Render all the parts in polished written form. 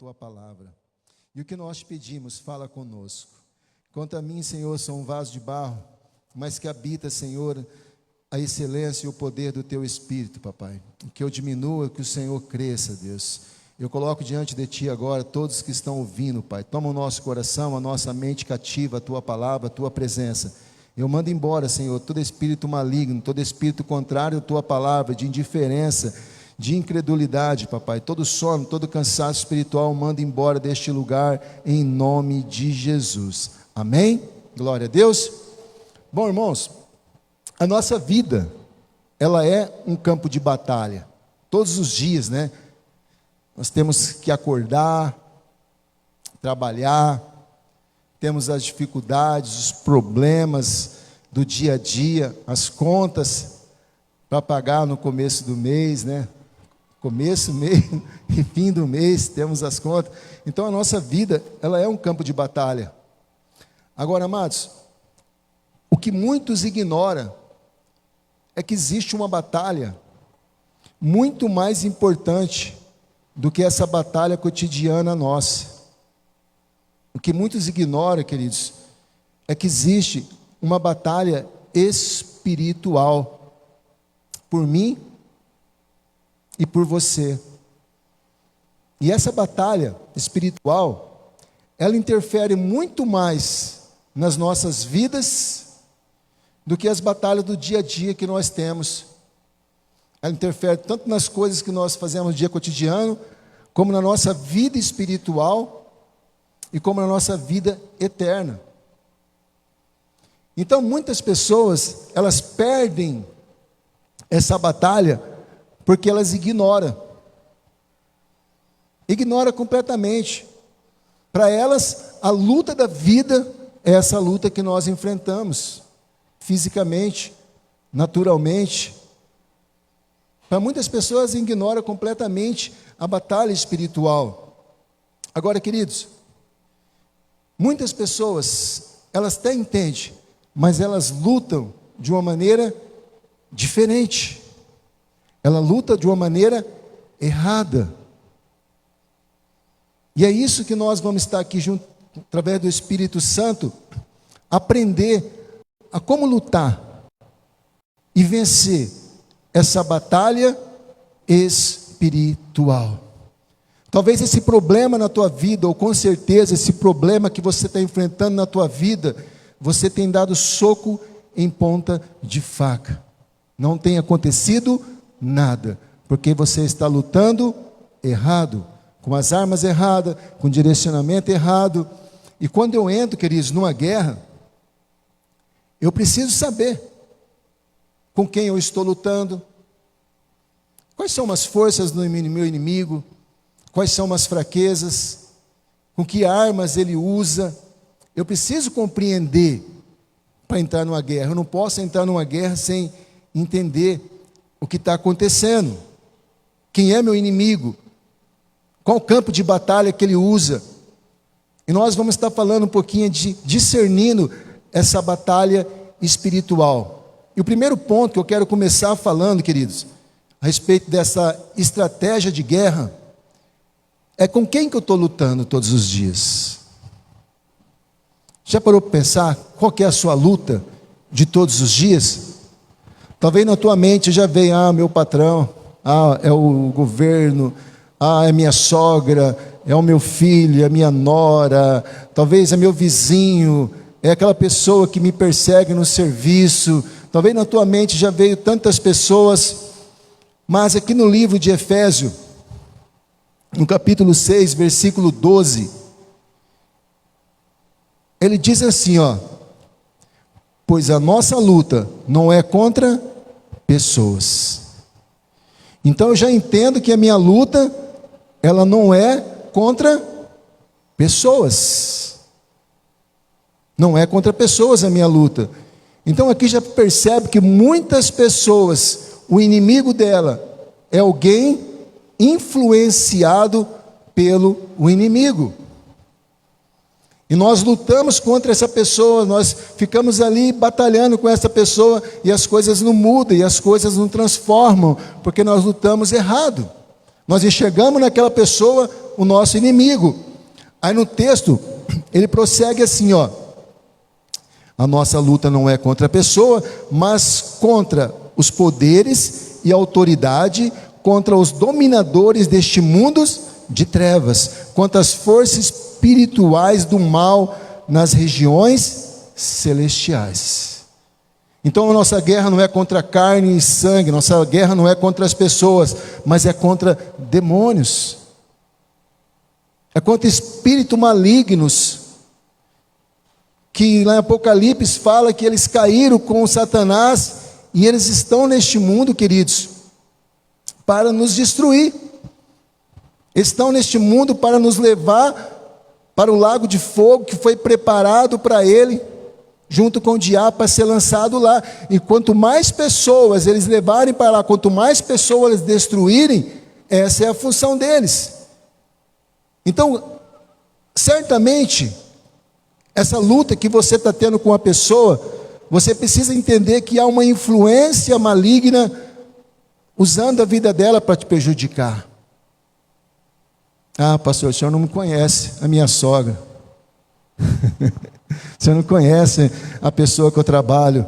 tua palavra. E o que nós te pedimos, fala conosco. Quanto a mim, Senhor, sou um vaso de barro, mas que habita, Senhor, a excelência e o poder do teu Espírito, papai. Que eu diminua, que o Senhor cresça, Deus. Eu coloco diante de ti agora todos que estão ouvindo, Pai. Toma o nosso coração, a nossa mente cativa, a tua palavra, a tua presença. Eu mando embora, Senhor, todo espírito maligno, todo espírito contrário à tua palavra, de indiferença, de incredulidade, papai. Todo sono, todo cansaço espiritual, manda embora deste lugar, em nome de Jesus. Amém? Glória a Deus. Bom, irmãos, a nossa vida, ela é um campo de batalha. Todos os dias, né? Nós temos que acordar, trabalhar, temos as dificuldades, os problemas do dia a dia, as contas para pagar no começo do mês, né? Começo, meio e fim do mês, temos as contas. Então a nossa vida, ela é um campo de batalha. Agora, amados, o que muitos ignoram é que existe uma batalha muito mais importante do que essa batalha cotidiana nossa. O que muitos ignoram, queridos, é que existe uma batalha espiritual por mim e por você. E essa batalha espiritual, ela interfere muito mais nas nossas vidas do que as batalhas do dia a dia que nós temos. Ela interfere tanto nas coisas que nós fazemos no dia cotidiano, como na nossa vida espiritual e como na nossa vida eterna. Então, muitas pessoas, elas perdem essa batalha porque elas ignoram. Ignora completamente. Para elas, a luta da vida é essa luta que nós enfrentamos, fisicamente, naturalmente. Para muitas pessoas, ignoram completamente a batalha espiritual. Agora, queridos, muitas pessoas, elas até entendem, mas elas lutam de uma maneira diferente. Ela luta de uma maneira errada. E é isso que nós vamos estar aqui junto, através do Espírito Santo, aprender a como lutar e vencer essa batalha espiritual. Talvez esse problema na tua vida, ou com certeza esse problema que você está enfrentando na tua vida, você tem dado soco em ponta de faca. Não tem acontecido nada, porque você está lutando errado, com as armas erradas, com o direcionamento errado. E quando eu entro, queridos, numa guerra, eu preciso saber com quem eu estou lutando, quais são as forças do meu inimigo, quais são as fraquezas, com que armas ele usa. Eu preciso compreender para entrar numa guerra. Eu não posso entrar numa guerra sem entender o que está acontecendo. Quem é meu inimigo? Qual o campo de batalha que ele usa? E nós vamos estar falando um pouquinho de discernindo essa batalha espiritual. E o primeiro ponto que eu quero começar falando, queridos, a respeito dessa estratégia de guerra, é com quem que eu estou lutando todos os dias? Já parou para pensar qual que é a sua luta de todos os dias? Talvez na tua mente já venha, meu patrão, é o governo, é minha sogra, é o meu filho, é minha nora, talvez é meu vizinho, é aquela pessoa que me persegue no serviço. Talvez na tua mente já veio tantas pessoas, mas aqui no livro de Efésios, no capítulo 6, versículo 12, ele diz assim, pois a nossa luta não é contra pessoas. Então eu já entendo que a minha luta, ela não é contra pessoas. Não é contra pessoas a minha luta. Então aqui já percebe que muitas pessoas, o inimigo dela é alguém influenciado pelo inimigo. E nós lutamos contra essa pessoa, nós ficamos ali batalhando com essa pessoa, e as coisas não mudam, e as coisas não transformam, porque nós lutamos errado. Nós enxergamos naquela pessoa o nosso inimigo. Aí no texto, ele prossegue assim, ó: a nossa luta não é contra a pessoa, mas contra os poderes e autoridade, contra os dominadores deste mundo de trevas, contra as forças espirituais do mal nas regiões celestiais. Então a nossa guerra não é contra carne e sangue, nossa guerra não é contra as pessoas, mas é contra demônios, é contra espíritos malignos, que lá em Apocalipse fala que eles caíram com Satanás, e eles estão neste mundo, queridos, para nos destruir. Estão neste mundo para nos levar para o lago de fogo que foi preparado para ele, junto com o diabo, para ser lançado lá. E quanto mais pessoas eles levarem para lá, quanto mais pessoas eles destruírem, essa é a função deles. Então, certamente, essa luta que você está tendo com a pessoa, você precisa entender que há uma influência maligna usando a vida dela para te prejudicar. Ah, pastor, o senhor não me conhece, a minha sogra. O senhor não conhece a pessoa que eu trabalho.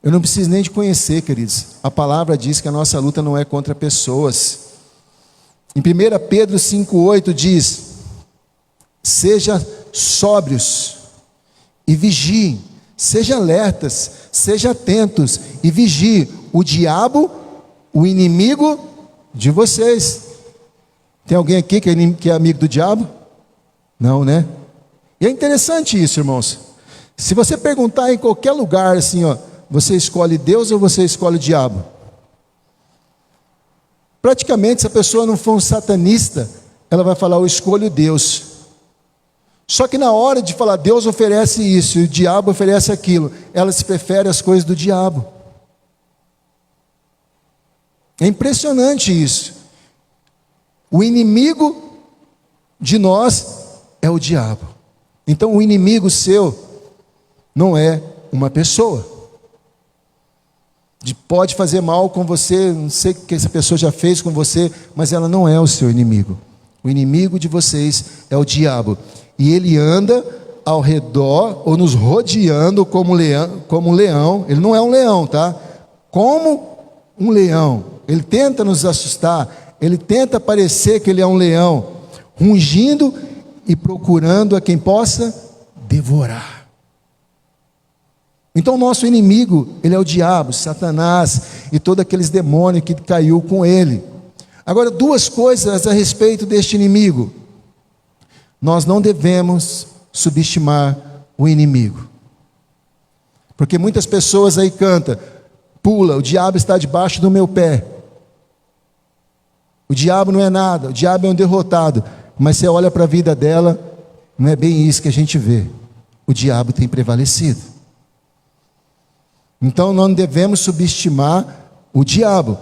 Eu não preciso nem de conhecer, queridos. A palavra diz que a nossa luta não é contra pessoas. Em 1 Pedro 5,8 diz: seja sóbrios e vigiem, sejam alertas, sejam atentos e vigiem. O diabo, o inimigo de vocês. Tem alguém aqui que é amigo do diabo? Não, né? E é interessante isso, irmãos. Se você perguntar em qualquer lugar assim, ó, você escolhe Deus ou você escolhe o diabo? Praticamente, se a pessoa não for um satanista, ela vai falar: eu escolho Deus. Só que na hora de falar Deus oferece isso e o diabo oferece aquilo, ela se prefere as coisas do diabo. É impressionante isso. O inimigo de nós é o diabo. Então o inimigo seu não é uma pessoa. Pode fazer mal com você, não sei o que essa pessoa já fez com você, mas ela não é o seu inimigo. O inimigo de vocês é o diabo. E ele anda ao redor, ou nos rodeando como um leão. Ele não é um leão, tá? Como um leão. Ele tenta nos assustar. Ele tenta parecer que ele é um leão, rugindo e procurando a quem possa devorar. Então o nosso inimigo, ele é o diabo, Satanás e todos aqueles demônios que caiu com ele. Agora, duas coisas a respeito deste inimigo. Nós não devemos subestimar o inimigo. Porque muitas pessoas aí cantam: pula, o diabo está debaixo do meu pé. O diabo não é nada, o diabo é um derrotado. Mas você olha para a vida dela, não é bem isso que a gente vê. O diabo tem prevalecido. Então não devemos subestimar o diabo.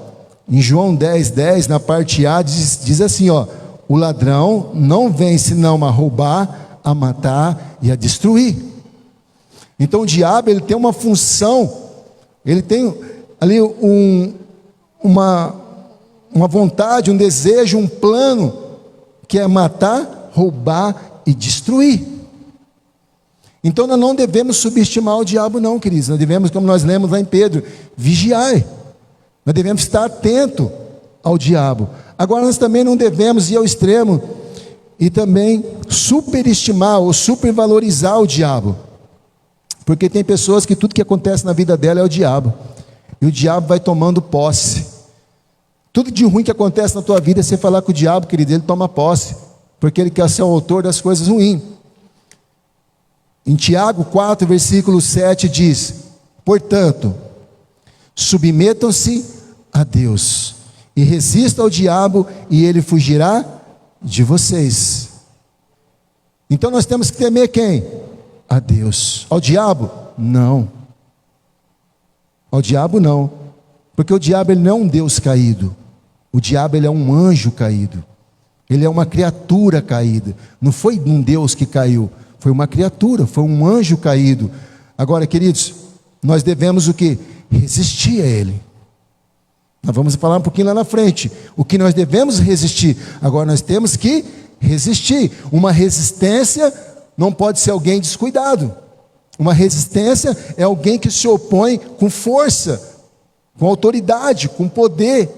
Em João 10:10, na parte A, diz assim, ó: o ladrão não vem senão a roubar, a matar e a destruir. Então o diabo, ele tem uma função, ele tem ali uma vontade, um desejo, um plano, que é matar, roubar e destruir. Então nós não devemos subestimar o diabo não, queridos. Nós devemos, como nós lemos lá em Pedro, vigiar. Nós devemos estar atento ao diabo. Agora nós também não devemos ir ao extremo e também superestimar ou supervalorizar o diabo. Porque tem pessoas que tudo que acontece na vida dela é o diabo. E o diabo vai tomando posse. Tudo de ruim que acontece na tua vida, você falar com o diabo, querido, ele toma posse, porque ele quer ser o autor das coisas ruins. Em Tiago 4, versículo 7 diz: portanto, submetam-se a Deus, e resistam ao diabo, e ele fugirá de vocês. Então nós temos que temer quem? A Deus. Ao diabo? Não. Ao diabo não. Porque o diabo, ele não é um Deus caído. O diabo, ele é um anjo caído. Ele é uma criatura caída. Não foi um Deus que caiu. Foi uma criatura, foi um anjo caído. Agora, queridos, nós devemos o quê? Resistir a ele. Nós vamos falar um pouquinho lá na frente. O que nós devemos resistir. Agora nós temos que resistir. Uma resistência não pode ser alguém descuidado. Uma resistência é alguém que se opõe com força, com autoridade, com poder.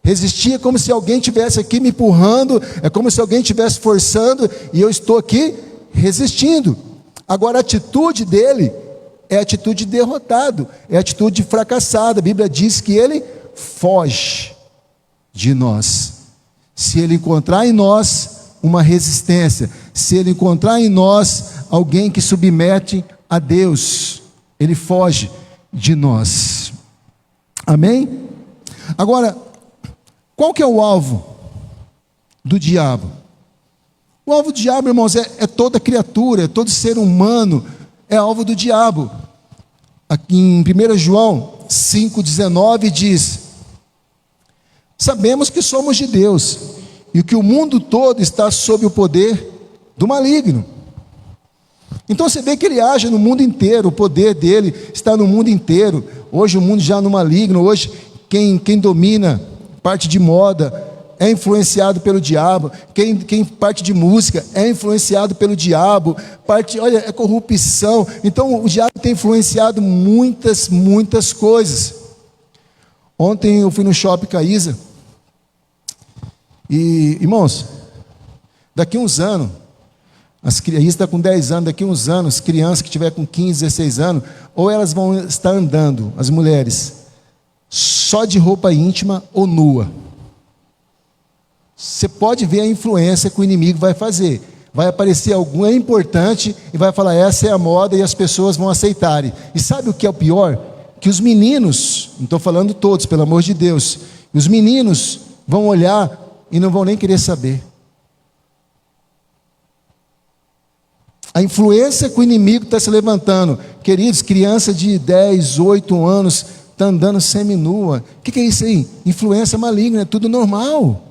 Resistir é como se alguém estivesse aqui me empurrando, é como se alguém estivesse forçando, e eu estou aqui resistindo. Agora a atitude dele é atitude de derrotado, é atitude de fracassado. A Bíblia diz que ele foge de nós. Se ele encontrar em nós uma resistência, se ele encontrar em nós alguém que submete a Deus, ele foge de nós. Amém? Agora, qual que é o alvo do diabo? O alvo do diabo, irmãos, é toda criatura, é todo ser humano, é alvo do diabo. Aqui em 1 João 5,19 diz: sabemos que somos de Deus, e que o mundo todo está sob o poder do maligno. Então você vê que ele age no mundo inteiro, o poder dele está no mundo inteiro. Hoje o mundo já no maligno, hoje quem domina parte de moda é influenciado pelo diabo, quem parte de música é influenciado pelo diabo, olha, é corrupção. Então o diabo tem influenciado muitas coisas. Ontem eu fui no shopping com a Isa, e irmãos, daqui uns anos, a Isa está com 10 anos, daqui uns anos, crianças que tiver com 15, 16 anos, ou elas vão estar andando, as mulheres, só de roupa íntima ou nua. Você pode ver a influência que o inimigo vai fazer. Vai aparecer alguém importante e vai falar, essa é a moda, e as pessoas vão aceitarem. E sabe o que é o pior? Que os meninos, não estou falando todos, pelo amor de Deus, os meninos vão olhar e não vão nem querer saber. A influência que o inimigo está se levantando. Queridos, criança de 10, 8 anos está andando seminua. O que é isso aí? Influência maligna, é tudo normal.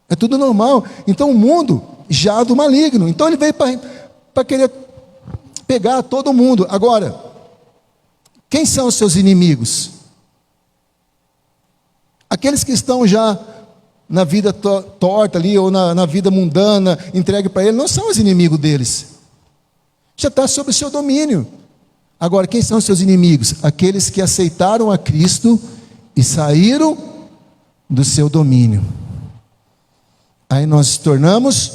É tudo normal. Então o mundo já do maligno. Então ele veio para querer pegar todo mundo. Agora, quem são os seus inimigos? Aqueles que estão já na vida torta ali, ou na vida mundana, entregue para ele, não são os inimigos deles. Já está sob o seu domínio. Agora, quem são os seus inimigos? Aqueles que aceitaram a Cristo e saíram do seu domínio. Aí nós nos tornamos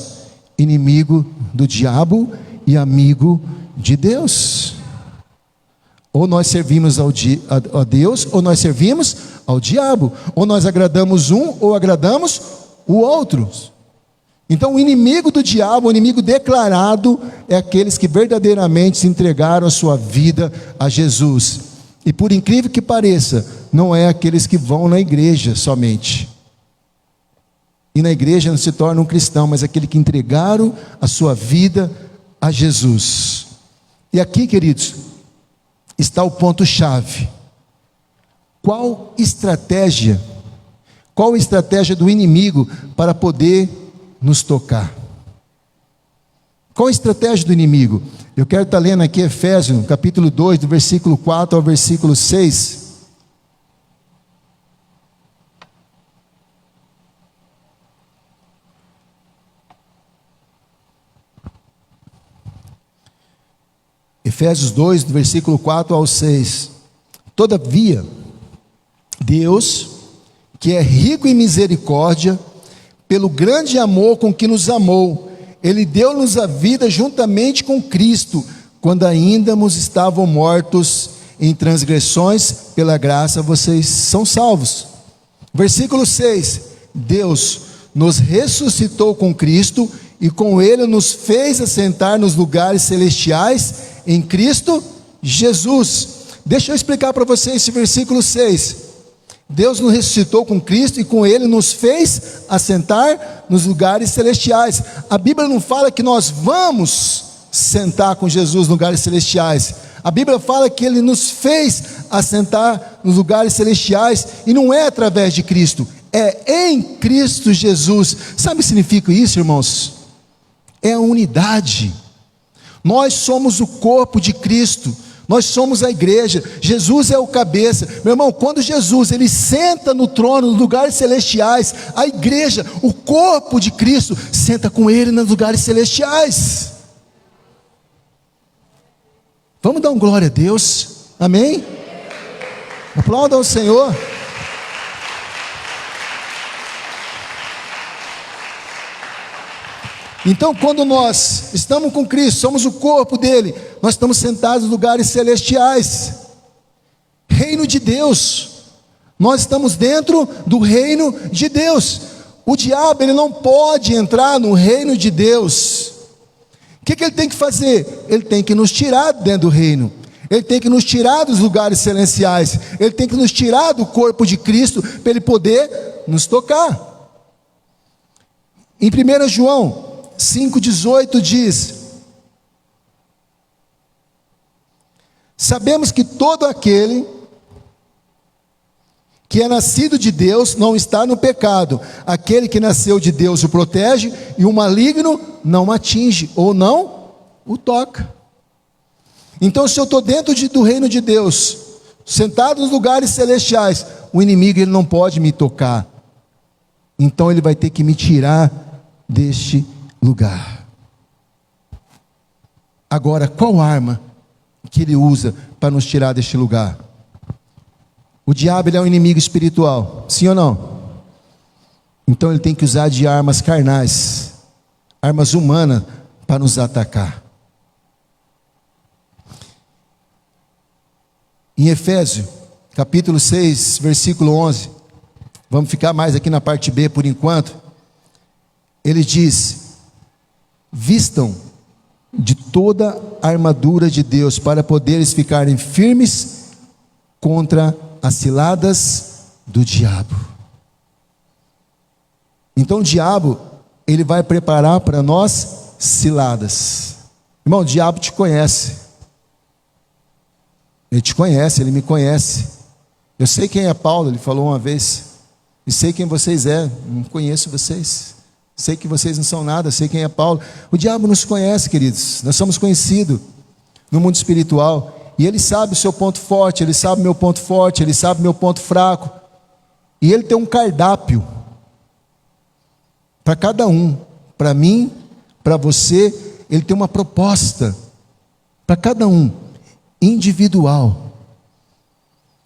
inimigo do diabo e amigo de Deus. Ou nós servimos a Deus, ou nós servimos ao diabo. Ou nós agradamos um, ou agradamos o outro. Então o inimigo do diabo, o inimigo declarado, é aqueles que verdadeiramente se entregaram a sua vida a Jesus. E por incrível que pareça, não é aqueles que vão na igreja somente. E na igreja não se torna um cristão, mas aquele que entregaram a sua vida a Jesus. E aqui, queridos, está o ponto-chave. Qual estratégia do inimigo para poder nos tocar? Qual a estratégia do inimigo? Eu quero estar lendo aqui Efésios, capítulo 2, do versículo 4 ao versículo 6. Efésios 2, do versículo 4 ao 6. Todavia, Deus, que é rico em misericórdia, pelo grande amor com que nos amou, Ele deu-nos a vida juntamente com Cristo, quando ainda estavam mortos em transgressões, pela graça vocês são salvos. Versículo 6, Deus nos ressuscitou com Cristo, e com Ele nos fez assentar nos lugares celestiais, em Cristo Jesus. Deixa eu explicar para vocês esse versículo 6. Deus nos ressuscitou com Cristo e com Ele nos fez assentar nos lugares celestiais. A Bíblia não fala que nós vamos sentar com Jesus nos lugares celestiais. A Bíblia fala que Ele nos fez assentar nos lugares celestiais, e não é através de Cristo, é em Cristo Jesus. Sabe o que significa isso, irmãos? É a unidade. Nós somos o corpo de Cristo. Nós somos a igreja, Jesus é o cabeça. Meu irmão, quando Jesus ele senta no trono, nos lugares celestiais, a igreja, o corpo de Cristo, senta com ele nos lugares celestiais. Vamos dar um glória a Deus, amém? Aplauda ao Senhor. Então, quando nós estamos com Cristo, somos o corpo dele, nós estamos sentados em lugares celestiais, reino de Deus, nós estamos dentro do reino de Deus. O diabo ele não pode entrar no reino de Deus. O que ele tem que fazer? Ele tem que nos tirar dentro do reino, ele tem que nos tirar dos lugares celestiais, ele tem que nos tirar do corpo de Cristo, para ele poder nos tocar. Em 1 João 5,18 diz: sabemos que todo aquele que é nascido de Deus não está no pecado. Aquele que nasceu de Deus o protege, e o maligno não o atinge, ou não o toca. Então, se eu estou dentro do reino de Deus, sentado nos lugares celestiais, o inimigo ele não pode me tocar. Então ele vai ter que me tirar deste lugar. Agora, qual arma que ele usa para nos tirar deste lugar? O diabo ele é um inimigo espiritual, sim ou não? Então ele tem que usar de armas carnais, armas humanas, para nos atacar. Em Efésios, capítulo 6, versículo 11, vamos ficar mais aqui na parte B por enquanto. Ele diz: vistam de toda a armadura de Deus, para poderes ficarem firmes contra as ciladas do diabo. Então o diabo, ele vai preparar para nós ciladas. Irmão, o diabo te conhece. Ele te conhece, ele me conhece. Eu sei quem é Paulo, ele falou uma vez. E sei quem vocês é, não conheço vocês. Sei que vocês não são nada, sei quem é Paulo. O diabo nos conhece, queridos. Nós somos conhecidos no mundo espiritual. E ele sabe o seu ponto forte, ele sabe o meu ponto forte, ele sabe o meu ponto fraco. E ele tem um cardápio para cada um. Para mim, para você, ele tem uma proposta para cada um, individual.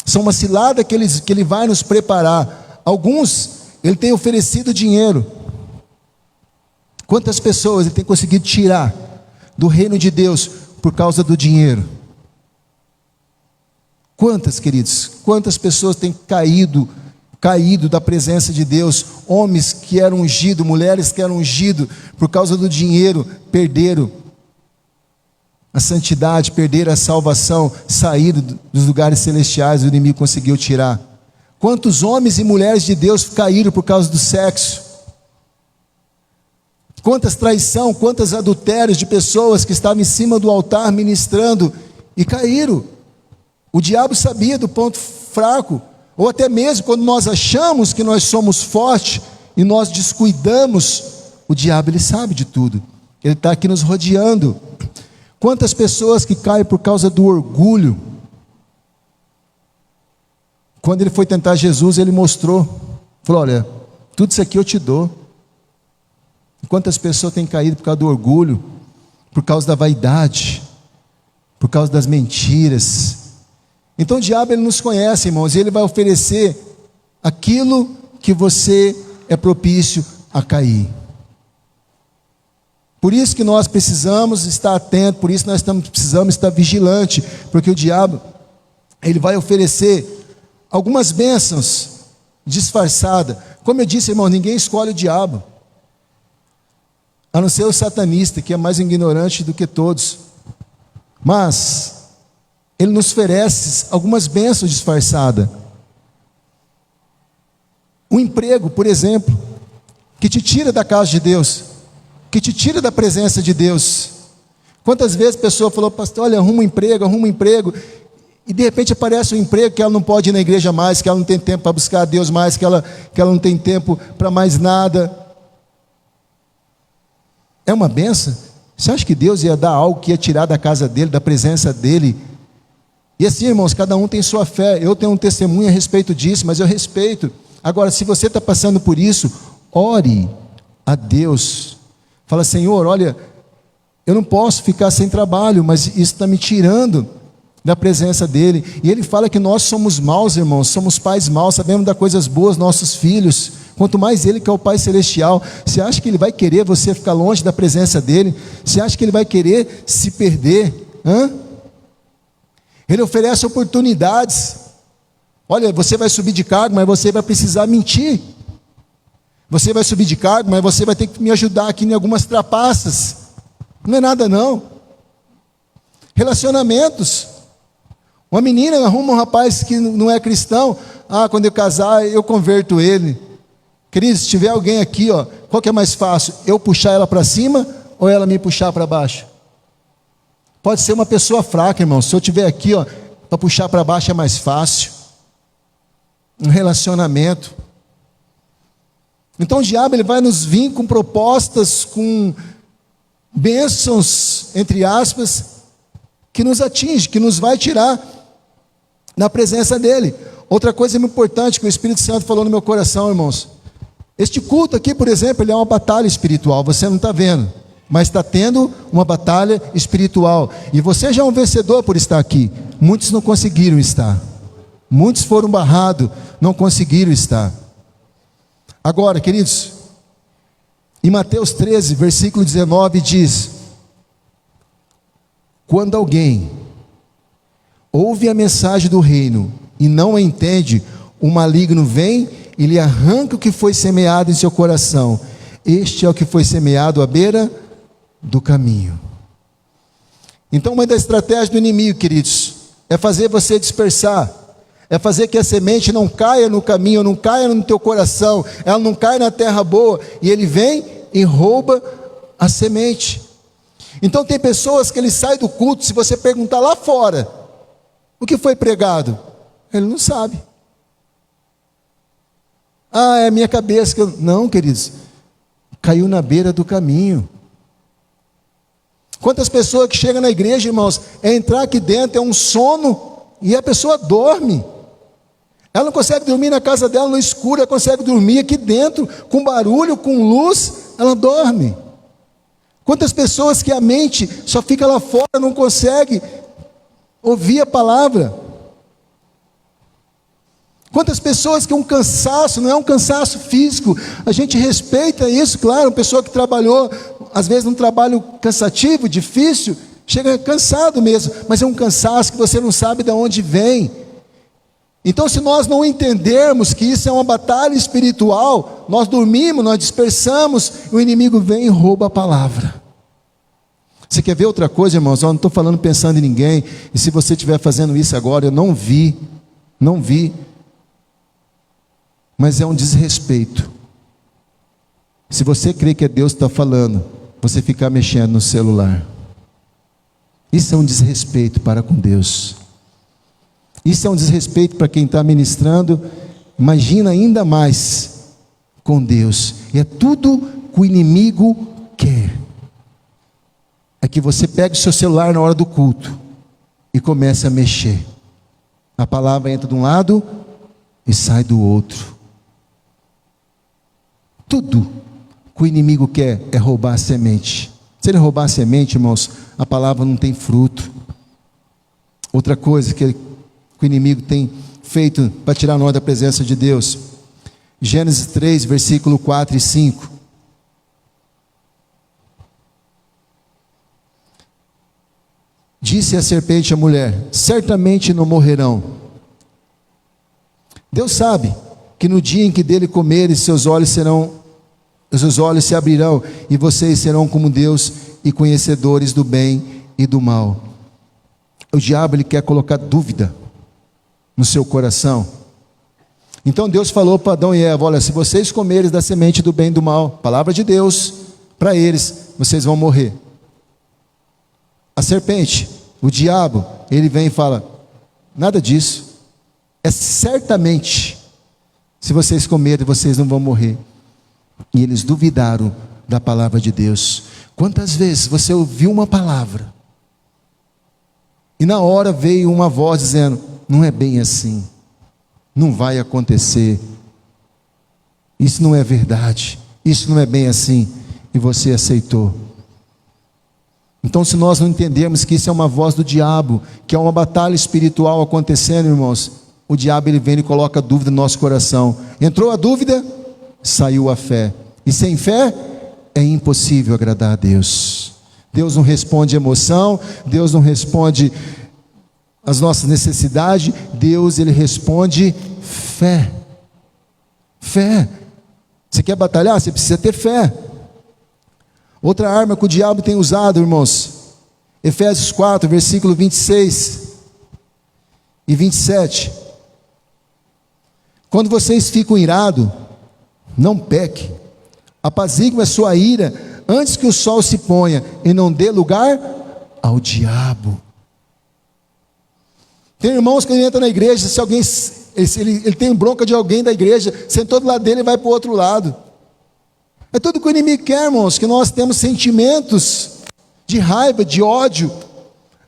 São uma cilada que ele vai nos preparar. Alguns, ele tem oferecido dinheiro. Quantas pessoas ele tem conseguido tirar do reino de Deus por causa do dinheiro? Quantas, queridos? Quantas pessoas têm caído da presença de Deus? Homens que eram ungidos, mulheres que eram ungidos, por causa do dinheiro, perderam a santidade, perderam a salvação, saíram dos lugares celestiais, o inimigo conseguiu tirar. Quantos homens e mulheres de Deus caíram por causa do sexo? Quantas traição, quantos adultérios de pessoas que estavam em cima do altar ministrando e caíram. O diabo sabia do ponto fraco, ou até mesmo quando nós achamos que nós somos fortes e nós descuidamos, o diabo ele sabe de tudo, ele está aqui nos rodeando. Quantas pessoas que caem por causa do orgulho? Quando ele foi tentar Jesus, ele mostrou, falou: olha, tudo isso aqui eu te dou. Quantas pessoas têm caído por causa do orgulho, por causa da vaidade, por causa das mentiras? Então o diabo ele nos conhece, irmãos, e ele vai oferecer aquilo que você é propício a cair. Por isso que nós precisamos estar atentos, por isso nós precisamos estar vigilantes, porque o diabo ele vai oferecer algumas bênçãos disfarçadas. Como eu disse, irmão, ninguém escolhe o diabo, a não ser o satanista, que é mais ignorante do que todos. Mas ele nos oferece algumas bênçãos disfarçadas. Um emprego, por exemplo, que te tira da casa de Deus, que te tira da presença de Deus. Quantas vezes a pessoa falou: pastor, olha, arruma um emprego, e de repente aparece um emprego que ela não pode ir na igreja mais, que ela não tem tempo para buscar a Deus mais, que ela não tem tempo para mais nada. É uma benção. Você acha que Deus ia dar algo que ia tirar da casa dele, da presença dele, E assim, irmãos, cada um tem sua fé. Eu tenho um testemunho a respeito disso, mas eu respeito. Agora, se você está passando por isso, ore a Deus. Fala: Senhor, olha, eu não posso ficar sem trabalho, mas isso está me tirando da presença dEle. E Ele fala que nós somos maus, irmãos, somos pais maus, sabemos dar coisas boas aos nossos filhos. Quanto mais Ele, que é o Pai Celestial. Você acha que Ele vai querer você ficar longe da presença dEle? Você acha que Ele vai querer se perder? Ele oferece oportunidades. Olha, você vai subir de cargo, mas você vai precisar mentir. Você vai subir de cargo, mas você vai ter que me ajudar aqui em algumas trapaças. Não é nada não. Relacionamentos. Uma menina arruma um rapaz que não é cristão. Quando eu casar, eu converto ele. Queridos, se tiver alguém aqui, qual que é mais fácil? Eu puxar ela para cima ou ela me puxar para baixo? Pode ser uma pessoa fraca, irmão. Se eu estiver aqui, para puxar para baixo é mais fácil. Um relacionamento. Então o diabo, ele vai nos vir com propostas, com bênçãos, entre aspas, que nos atinge, que nos vai tirar na presença dele. Outra coisa muito importante que o Espírito Santo falou no meu coração, irmãos. Este culto aqui, por exemplo, ele é uma batalha espiritual. Você não está vendo, mas está tendo uma batalha espiritual. E você já é um vencedor por estar aqui. Muitos não conseguiram estar. Muitos foram barrados, não conseguiram estar. Agora, queridos, em Mateus 13, versículo 19 diz: quando alguém ouve a mensagem do reino e não a entende, o maligno vem e lhe arranca o que foi semeado em seu coração. Este é o que foi semeado à beira do caminho. Então, uma das estratégias do inimigo, queridos, é fazer você dispersar, é fazer que a semente não caia no caminho, não caia no teu coração, ela não caia na terra boa, e ele vem e rouba a semente. Então tem pessoas que ele sai do culto, se você perguntar lá fora, o que foi pregado? Ele não sabe. É a minha cabeça. Não, queridos, caiu na beira do caminho. Quantas pessoas que chegam na igreja, irmãos, entrar aqui dentro, é um sono, e a pessoa dorme. Ela não consegue dormir na casa dela no escuro, ela consegue dormir aqui dentro, com barulho, com luz, ela dorme. Quantas pessoas que a mente só fica lá fora, não consegue ouvir a palavra. Quantas pessoas que um cansaço, não é um cansaço físico, a gente respeita isso, claro, uma pessoa que trabalhou, às vezes num trabalho cansativo, difícil, chega cansado mesmo, mas é um cansaço que você não sabe de onde vem. Então, se nós não entendermos que isso é uma batalha espiritual, nós dormimos, nós dispersamos, o inimigo vem e rouba a palavra. Você quer ver outra coisa, irmãos? Eu não estou falando pensando em ninguém, e se você estiver fazendo isso agora, eu não vi, mas é um desrespeito. Se você crê que é Deus que está falando, você ficar mexendo no celular, isso é um desrespeito para com Deus. Isso é um desrespeito para quem está ministrando. Imagina ainda mais com Deus. E é tudo que o inimigo quer. É que você pegue o seu celular na hora do culto e comece a mexer. A palavra entra de um lado e sai do outro. Tudo que o inimigo quer é roubar a semente. Se ele roubar a semente, irmãos, a palavra não tem fruto. Outra coisa que o inimigo tem feito para tirar nós da presença de Deus. Gênesis 3, versículo 4 e 5. Disse a serpente à mulher: certamente não morrerão. Deus sabe que no dia em que dele comerem, seus olhos se abrirão, e vocês serão como Deus e conhecedores do bem e do mal. O diabo, ele quer colocar dúvida no seu coração. Então Deus falou para Adão e Eva: olha, se vocês comerem da semente do bem e do mal, palavra de Deus para eles, vocês vão morrer. A serpente, o diabo, ele vem e fala: nada disso, é certamente, se vocês comerem, vocês não vão morrer. E eles duvidaram da palavra de Deus. Quantas vezes você ouviu uma palavra E na hora veio uma voz dizendo: não é bem assim, não vai acontecer, isso não é verdade, isso não é bem assim, e você aceitou. Então, se nós não entendermos que isso é uma voz do diabo, que é uma batalha espiritual acontecendo, irmãos, o diabo ele vem e coloca dúvida no nosso coração. Entrou a dúvida, saiu a fé, e sem fé é impossível agradar a Deus. Deus não responde emoção, Deus não responde as nossas necessidades, Deus ele responde fé. Fé. Você quer batalhar? Você precisa ter fé. Outra arma que o diabo tem usado, irmãos, Efésios 4, versículo 26 e 27. Quando vocês ficam irados, não peque, apazigue a sua ira antes que o sol se ponha, e não dê lugar ao diabo. Tem irmãos que entram na igreja, se alguém ele tem bronca de alguém da igreja, sentou do lado dele e vai para o outro lado. É tudo que o inimigo quer, irmãos, que nós temos sentimentos de raiva, de ódio.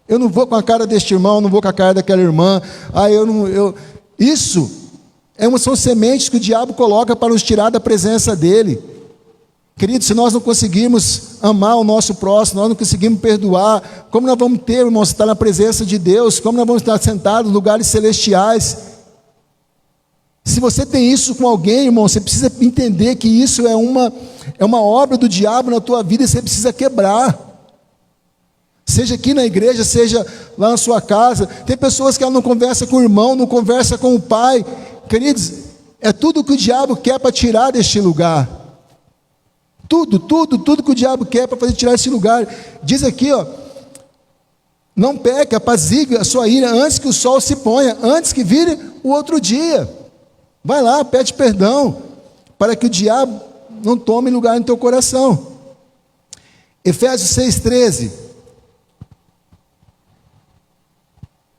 Eu não vou com a cara deste irmão, não vou com a cara daquela irmã. Isso são sementes que o diabo coloca para nos tirar da presença dele. Queridos, se nós não conseguirmos amar o nosso próximo, nós não conseguimos perdoar, como nós vamos ter, irmãos, estar na presença de Deus? Como nós vamos estar sentados em lugares celestiais? Se você tem isso com alguém, irmão, você precisa entender que isso é uma obra do diabo na tua vida, e você precisa quebrar. Seja aqui na igreja, seja lá na sua casa. Tem pessoas que ela não conversa com o irmão, não conversa com o pai. Queridos, é tudo que o diabo quer para tirar deste lugar. Tudo que o diabo quer para fazer tirar esse lugar. Diz aqui, não peque, apazigue a sua ira antes que o sol se ponha, antes que vire o outro dia. Vai lá, pede perdão, para que o diabo não tome lugar no teu coração. Efésios 6,13.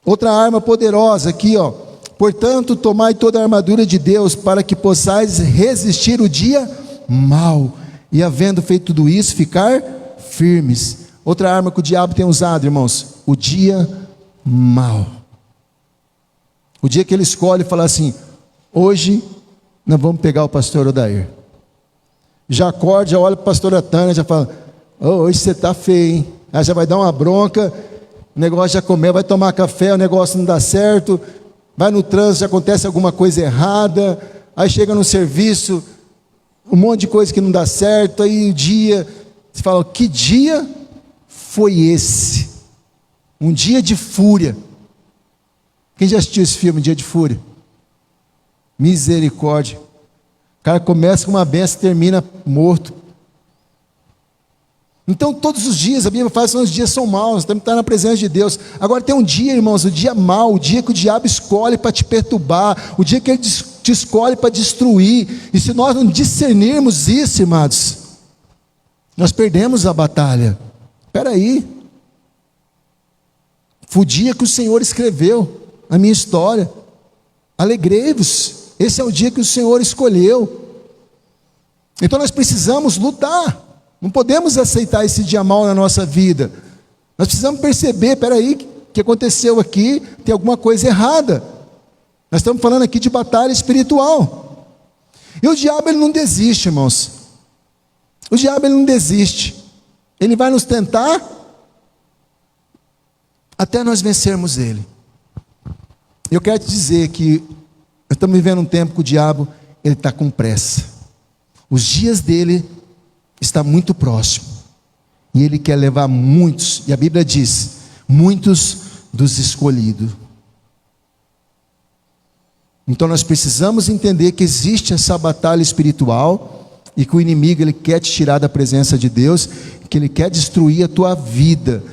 Outra arma poderosa aqui, portanto, tomai toda a armadura de Deus, para que possais resistir o dia mau, e havendo feito tudo isso, ficar firmes. Outra arma que o diabo tem usado, irmãos, o dia mau. O dia que ele escolhe e fala assim: hoje nós vamos pegar o pastor Odair. Já acorda, já olha para a pastora Tânia, já fala: hoje você está feio, hein? Aí já vai dar uma bronca, o negócio já comer, vai tomar café, o negócio não dá certo, vai no trânsito, já acontece alguma coisa errada, aí chega no serviço, um monte de coisa que não dá certo, aí o dia, você fala: que dia foi esse? Um dia de fúria. Quem já assistiu esse filme, Dia de Fúria? Misericórdia. O cara começa com uma benção e termina morto. Então todos os dias, a Bíblia fala que os dias são maus, nós temos que estar na presença de Deus. Agora tem um dia, irmãos, o dia mau, o dia que o diabo escolhe para te perturbar, o dia que ele te escolhe para destruir. E se nós não discernirmos isso, irmãos, nós perdemos a batalha. Espera aí. Foi o dia que o Senhor escreveu a minha história. Alegrei-vos. Esse é o dia que o Senhor escolheu. Então nós precisamos lutar. Não podemos aceitar esse dia mal na nossa vida. Nós precisamos perceber: espera aí, o que aconteceu aqui? Tem alguma coisa errada. Nós estamos falando aqui de batalha espiritual. E o diabo ele não desiste, irmãos. O diabo ele não desiste. Ele vai nos tentar até nós vencermos ele. Eu quero te dizer que nós estamos vivendo um tempo que o diabo ele está com pressa. Os dias dele está muito próximo, e ele quer levar muitos, e a Bíblia diz, muitos dos escolhidos. Então nós precisamos entender que existe essa batalha espiritual, e que o inimigo ele quer te tirar da presença de Deus, que ele quer destruir a tua vida.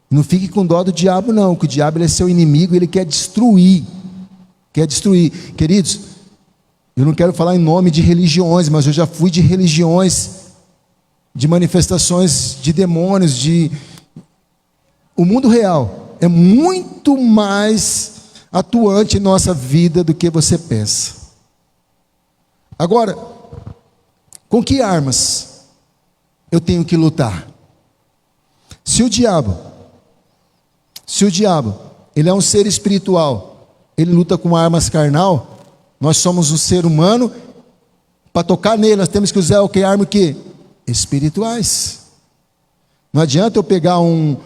Não fique com dó do diabo não, que o diabo ele é seu inimigo, ele quer destruir, queridos. Eu não quero falar em nome de religiões, mas eu já fui de religiões, de manifestações de demônios, o mundo real é muito mais atuante em nossa vida do que você pensa. Agora, com que armas eu tenho que lutar? Se o diabo ele é um ser espiritual, ele luta com armas carnal. Nós somos um ser humano, para tocar nele nós temos que usar o que? Armas que? Espirituais. Não adianta eu pegar um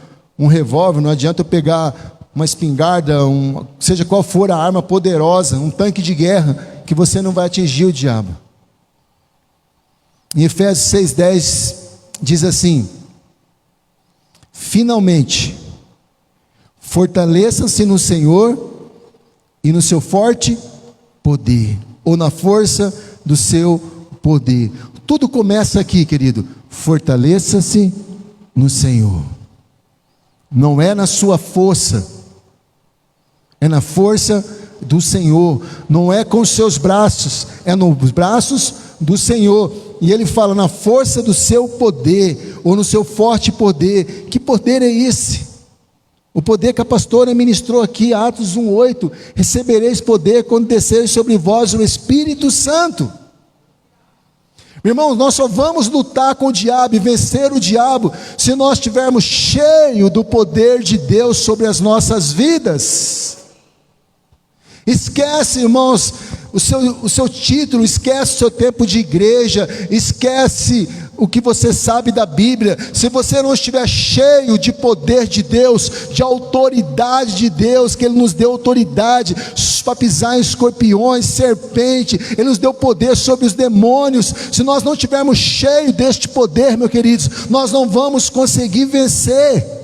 revólver, não adianta eu pegar uma espingarda, seja qual for a arma poderosa, um tanque de guerra, que você não vai atingir o diabo. Em Efésios 6,10 diz assim: finalmente, fortaleçam-se no Senhor e no seu forte poder, ou na força do seu poder. Tudo começa aqui, querido. Fortaleça-se no Senhor. Não é na sua força, é na força do Senhor. Não é com os seus braços, é nos braços do Senhor. E ele fala na força do seu poder, ou no seu forte poder. Que poder é esse? O poder que a pastora ministrou aqui, Atos 1,8: recebereis poder quando descer sobre vós o Espírito Santo. Irmãos, nós só vamos lutar com o diabo e vencer o diabo se nós estivermos cheios do poder de Deus sobre as nossas vidas. Esquece, irmãos, o seu título, esquece o seu tempo de igreja, esquece o que você sabe da Bíblia. Se você não estiver cheio de poder de Deus, de autoridade de Deus, que Ele nos deu autoridade para pisar em escorpiões, serpente, Ele nos deu poder sobre os demônios. Se nós não estivermos cheios deste poder, meus queridos, nós não vamos conseguir vencer.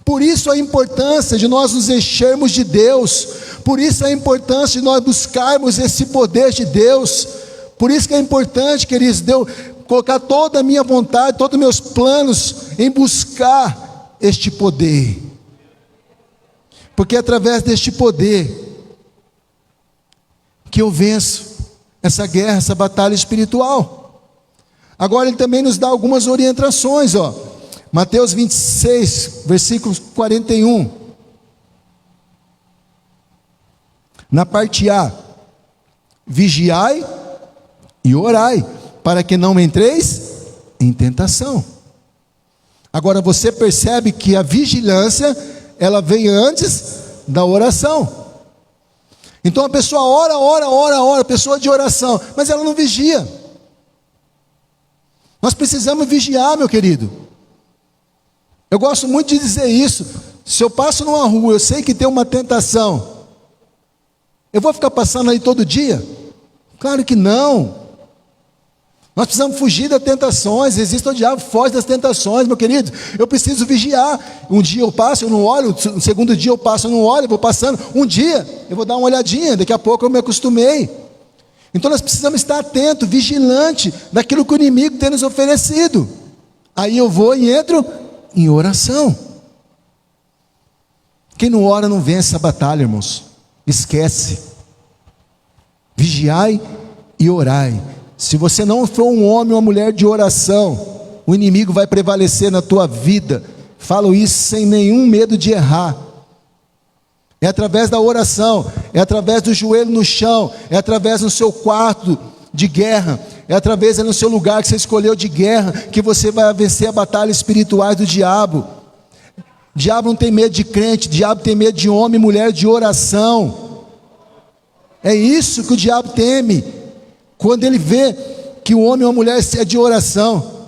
Por isso a importância de nós nos enchermos de Deus, por isso a importância de nós buscarmos esse poder de Deus. Por isso que é importante, queridos, Deus colocar toda a minha vontade, todos os meus planos em buscar este poder, porque é através deste poder que eu venço essa guerra, essa batalha espiritual. Agora ele também nos dá algumas orientações, Mateus 26, versículo 41. Na parte A: vigiai e orai, para que não entreis em tentação. Agora você percebe que a vigilância, ela vem antes da oração. Então a pessoa ora, pessoa de oração, mas ela não vigia. Nós precisamos vigiar, meu querido. Eu gosto muito de dizer isso. Se eu passo numa rua, eu sei que tem uma tentação, eu vou ficar passando aí todo dia? Claro que não. Nós precisamos fugir das tentações. Existe o diabo, foge das tentações, meu querido. Eu preciso vigiar. Um dia eu passo, eu não olho. No segundo dia eu passo, eu não olho. Eu vou passando. Um dia eu vou dar uma olhadinha. Daqui a pouco eu me acostumei. Então nós precisamos estar atentos, vigilante daquilo que o inimigo tem nos oferecido. Aí eu vou e entro em oração. Quem não ora não vence a batalha, irmãos. Esquece. Vigiai e orai. Se você não for um homem ou uma mulher de oração, o inimigo vai prevalecer na tua vida. Falo isso sem nenhum medo de errar. É através da oração, é através do joelho no chão, é através do seu quarto de guerra, é através do seu lugar que você escolheu de guerra, que você vai vencer a batalha espiritual do diabo. O diabo não tem medo de crente, o diabo tem medo de homem e mulher de oração. É isso que o diabo teme. Quando ele vê que o homem ou a mulher é de oração.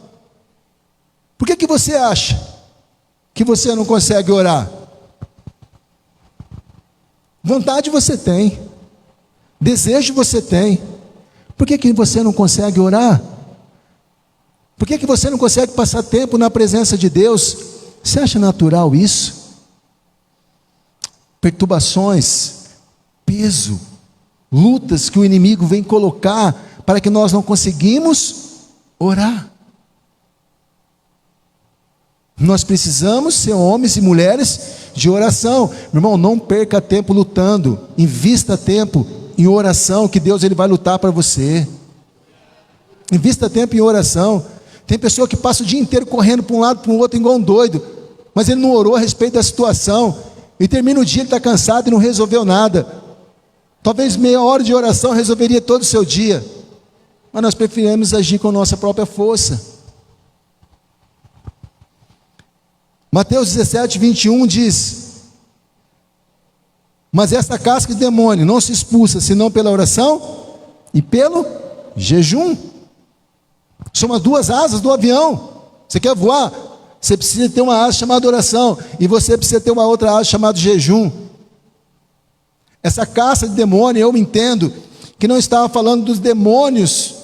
Por que você acha que você não consegue orar? Vontade você tem, desejo você tem. Por que você não consegue orar? Por que você não consegue passar tempo na presença de Deus? Você acha natural isso? Perturbações, peso, lutas que o inimigo vem colocar para que nós não conseguimos orar. Nós precisamos ser homens e mulheres de oração. Meu irmão, não perca tempo lutando. Invista tempo em oração, que Deus ele vai lutar para você. Invista tempo em oração. Tem pessoa que passa o dia inteiro correndo para um lado para o outro igual um doido, mas ele não orou a respeito da situação, e termina o dia, ele está cansado e não resolveu nada. Talvez meia hora de oração resolveria todo o seu dia, mas nós preferimos agir com a nossa própria força. Mateus 17, 21 diz: Mas essa casca de demônio não se expulsa senão pela oração e pelo jejum. São as duas asas do avião. Você quer voar? Você precisa ter uma asa chamada oração, e você precisa ter uma outra asa chamada jejum. Essa casca de demônio, eu entendo que não estava falando dos demônios,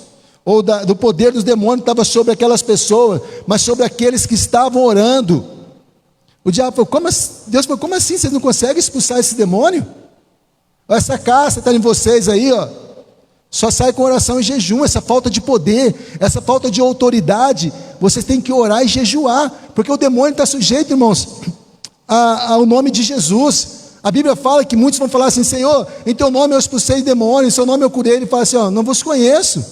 ou do poder dos demônios que estava sobre aquelas pessoas, mas sobre aqueles que estavam orando. O diabo falou, Deus falou, como assim? Vocês não conseguem expulsar esse demônio? Essa casca está em vocês aí, ó. Só sai com oração e jejum. Essa falta de poder, essa falta de autoridade, vocês têm que orar e jejuar, porque o demônio está sujeito, irmãos, ao nome de Jesus. A Bíblia fala que muitos vão falar assim, Senhor, em teu nome eu expulsei demônio, em seu nome eu curei. Ele fala assim, ó, não vos conheço.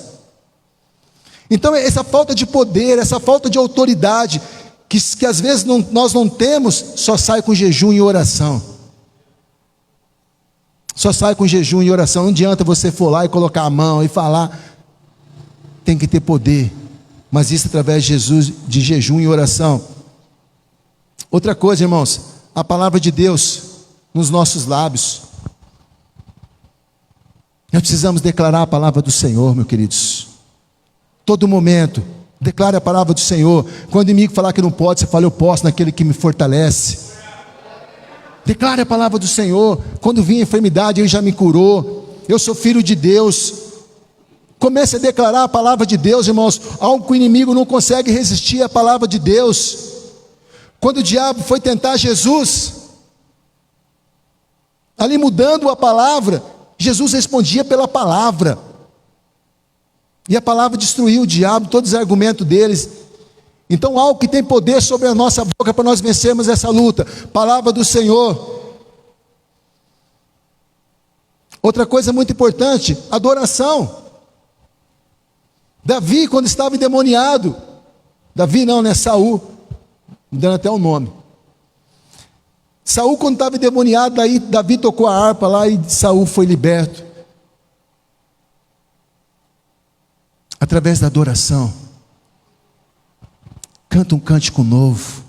Então essa falta de poder, essa falta de autoridade, que às vezes nós não temos, só sai com jejum e oração. Só sai com jejum e oração. Não adianta você for lá e colocar a mão e falar. Tem que ter poder, mas isso através de Jesus, de jejum e oração. Outra coisa, irmãos, a palavra de Deus nos nossos lábios. Nós precisamos declarar a palavra do Senhor, meus queridos. Todo momento, declare a palavra do Senhor. Quando o inimigo falar que não pode, você fala, eu posso naquele que me fortalece. Declare a palavra do Senhor. Quando vinha a enfermidade, Ele já me curou. Eu sou filho de Deus. Comece a declarar a palavra de Deus, irmãos. Algo que o inimigo não consegue resistir à palavra de Deus. Quando o diabo foi tentar Jesus, ali mudando a palavra, Jesus respondia pela palavra. E a palavra destruiu o diabo, todos os argumentos deles. Então algo que tem poder sobre a nossa boca para nós vencermos essa luta, palavra do Senhor. Outra coisa muito importante, adoração. Davi, quando estava endemoniado, Davi não, né, Saul, me dando até o nome. Saul, quando estava endemoniado, daí Davi tocou a harpa lá e Saul foi liberto. Através da adoração. Canta um cântico novo.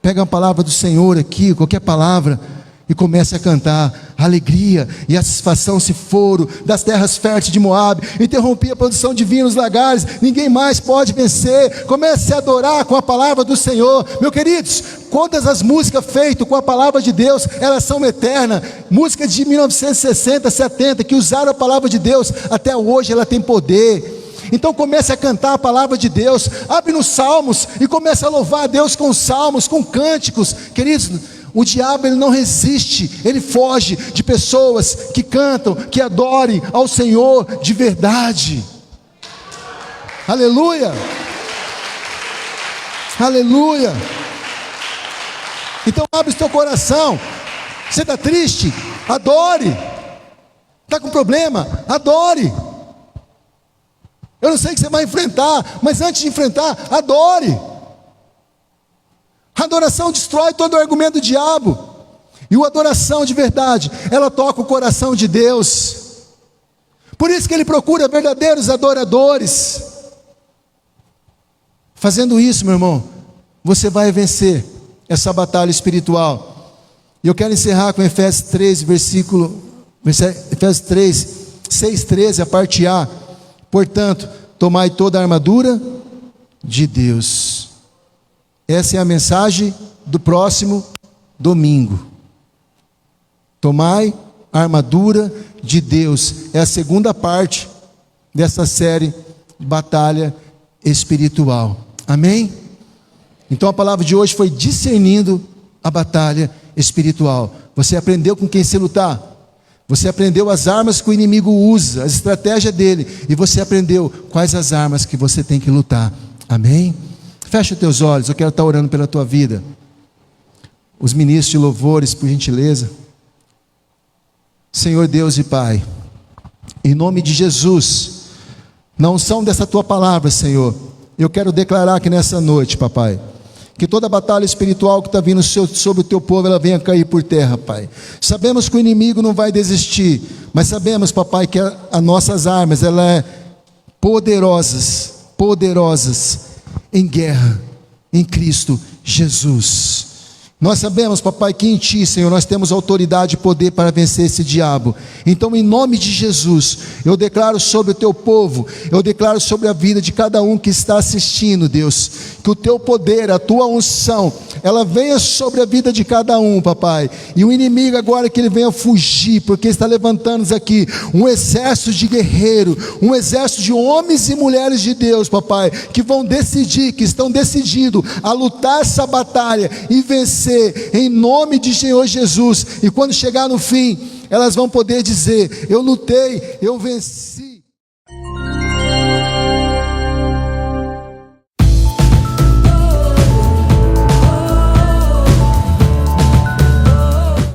Pega a palavra do Senhor aqui, qualquer palavra, e comece a cantar. A alegria e a satisfação se foram das terras férteis de Moabe. Interrompi a produção de vinho nos lagares. Ninguém mais pode vencer. Comece a adorar com a palavra do Senhor. Meus queridos, todas as músicas feitas com a palavra de Deus, elas são eternas. Músicas de 1960, 70, que usaram a palavra de Deus, até hoje ela tem poder. Então comece a cantar a palavra de Deus. Abre nos salmos e comece a louvar a Deus com salmos, com cânticos. Queridos, o diabo ele não resiste, ele foge de pessoas que cantam, que adorem ao Senhor de verdade. Aleluia, aleluia. Então abre o seu coração. Você está triste? Adore. Está com problema? Adore. Eu não sei o que você vai enfrentar, mas antes de enfrentar, adore. A adoração destrói todo o argumento do diabo. E a adoração de verdade, ela toca o coração de Deus. Por isso que Ele procura verdadeiros adoradores. Fazendo isso, meu irmão, você vai vencer essa batalha espiritual. E eu quero encerrar com Efésios 3, Efésios 3, 6, 13, a parte A. Portanto, tomai toda a armadura de Deus. Essa é a mensagem do próximo domingo. Tomai a armadura de Deus. É a segunda parte dessa série de batalha espiritual. Amém? Então a palavra de hoje foi discernindo a batalha espiritual. Você aprendeu com quem se lutar. Você aprendeu as armas que o inimigo usa, a estratégia dele, e você aprendeu quais as armas que você tem que lutar. Amém? Fecha os teus olhos, eu quero estar orando pela tua vida. Os ministros de louvores, por gentileza. Senhor Deus e Pai, em nome de Jesus, na unção dessa tua palavra, Senhor, eu quero declarar aqui nessa noite, papai, que toda batalha espiritual que está vindo sobre o teu povo, ela venha cair por terra, Pai. Sabemos que o inimigo não vai desistir, mas sabemos, papai, que as nossas armas, elas é poderosas em guerra, em Cristo Jesus. Nós sabemos, papai, que em Ti, Senhor, nós temos autoridade e poder para vencer esse diabo. Então, em nome de Jesus, eu declaro sobre o Teu povo, eu declaro sobre a vida de cada um que está assistindo, Deus, que o Teu poder, a Tua unção, ela venha sobre a vida de cada um, papai. E o inimigo agora que ele venha fugir, porque está levantando aqui um exército de guerreiros, um exército de homens e mulheres de Deus, papai, que vão decidir, que estão decididos a lutar essa batalha e vencer em nome de Senhor Jesus. E quando chegar no fim, elas vão poder dizer: eu lutei, eu venci.